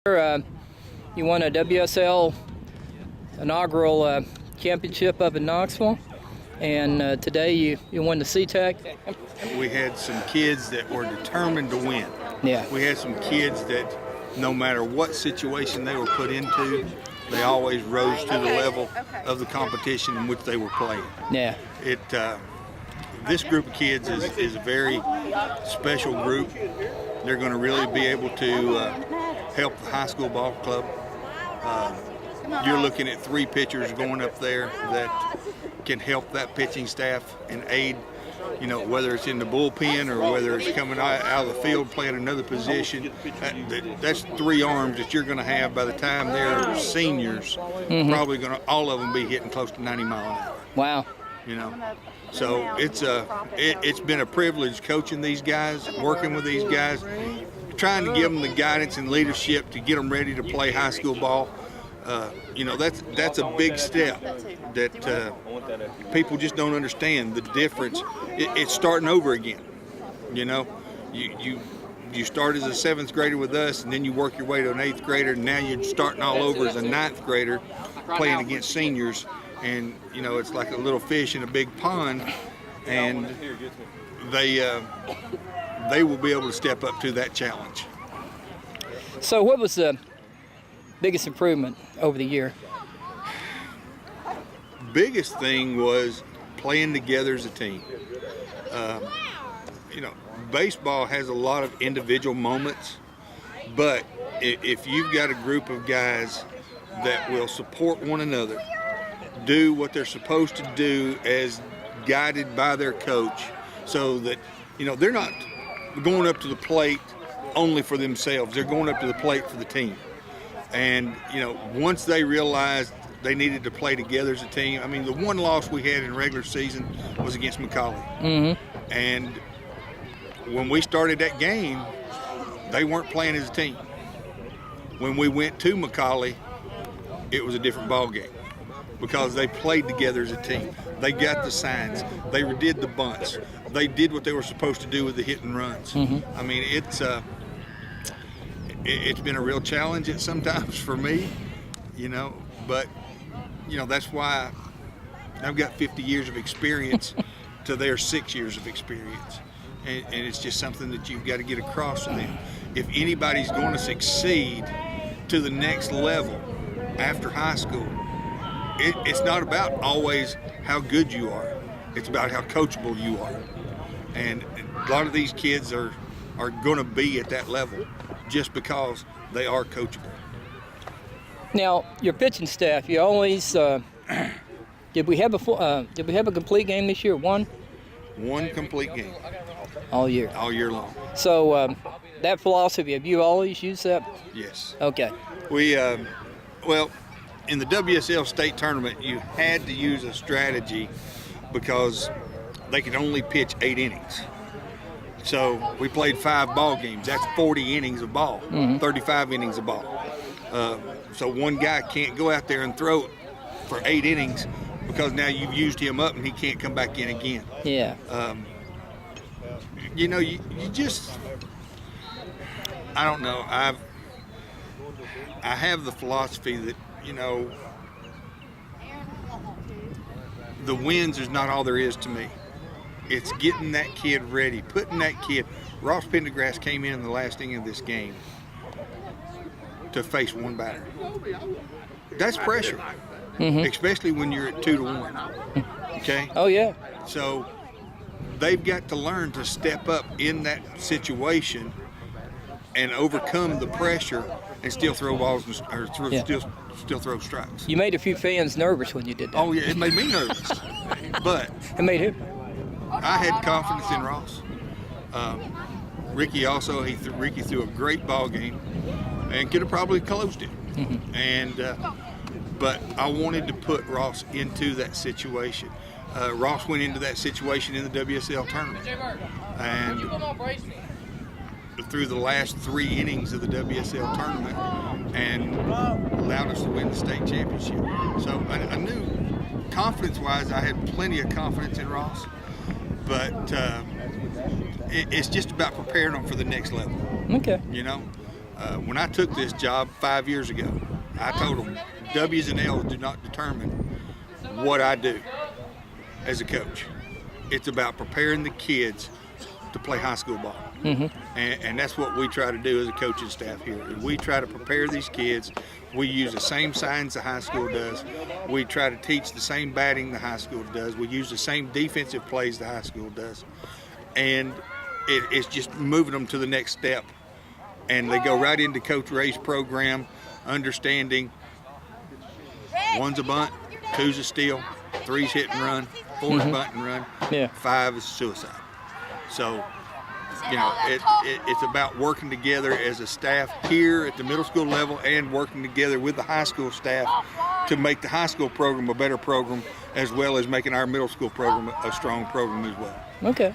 You won a WSL inaugural championship up in Knoxville, and today you won the SETAC. We had some kids that were determined to win. Yeah. We had some kids that no matter what situation they were put into, they always rose to the level of the competition in which they were playing. Yeah. This group of kids is a very special group. They're going to really be able to help the high school ball club. You're looking at 3 pitchers going up there that can help that pitching staff and aid, whether it's in the bullpen or whether it's coming out of the field playing another position. That's 3 arms that you're going to have by the time they're seniors. Probably going to all of them be hitting close to 90 miles an hour. Wow. So it's been a privilege coaching these guys, working with these guys, trying to give them the guidance and leadership to get them ready to play high school ball. That's a big step that people just don't understand the difference. It's starting over again. You start as a 7th grader with us, and then you work your way to an 8th grader, and now you're starting all over as a 9th grader playing against seniors. And it's like a little fish in a big pond, and they will be able to step up to that challenge. So what was the biggest improvement over the year? Biggest thing was playing together as a team. Baseball has a lot of individual moments, but if you've got a group of guys that will support one another, do what they're supposed to do as guided by their coach, so that they're not going up to the plate only for themselves, they're going up to the plate for the team. And once they realized they needed to play together as a team, the one loss we had in regular season was against McCallie. And when we started that game, they weren't playing as a team. When we went to McCallie, it was a different ball game, because they played together as a team. They got the signs. They did the bunts. They did what they were supposed to do with the hit and runs. It's been a real challenge at sometimes for me, but that's why I've got 50 years of experience to their 6 years of experience. And it's just something that you've got to get across to them. If anybody's going to succeed to the next level after high school, it's not about always how good you are. It's about how coachable you are. And a lot of these kids are going to be at that level just because they are coachable. Now, your pitching staff, you always did we have a complete game this year? One Complete game. All year long. So that philosophy, have you always used that? Yes. Okay. We in the WSL state tournament, you had to use a strategy because they could only pitch 8 innings. So we played 5 ball games. That's 40 innings of ball, 35 innings of ball. So one guy can't go out there and throw it for 8 innings because now you've used him up and he can't come back in again. Yeah. You just, I don't know. I have the philosophy that, the wins is not all there is to me. It's getting that kid ready, putting that kid. Ross Pendergrass came in the last inning of this game to face one batter. That's pressure, especially when you're at 2-1. Okay? Oh, yeah. So they've got to learn to step up in that situation and overcome the pressure and still throw balls or still throw strikes. You made a few fans nervous when you did that. Oh yeah, it made me nervous, but it made him. I had confidence in Ross. Ricky also, Ricky threw a great ball game and could have probably closed it. But I wanted to put Ross into that situation. Ross went into that situation in the WSL tournament, and through the last 3 innings of the WSL tournament, and allowed us to win the state championship. So I knew, confidence-wise, I had plenty of confidence in Ross, but it's just about preparing them for the next level. Okay. When I took this job 5 years ago, I told them W's and L's do not determine what I do as a coach. It's about preparing the kids to play high school ball. And that's what we try to do as a coaching staff here. We try to prepare these kids. We use the same signs the high school does. We try to teach the same batting the high school does. We use the same defensive plays the high school does. And it's just moving them to the next step. And they go right into Coach Ray's program, understanding one's a bunt, two's a steal, three's hit and run, four's bunt and run, 5 is suicide. So, you know, it's about working together as a staff here at the middle school level and working together with the high school staff to make the high school program a better program, as well as making our middle school program a strong program as well. Okay.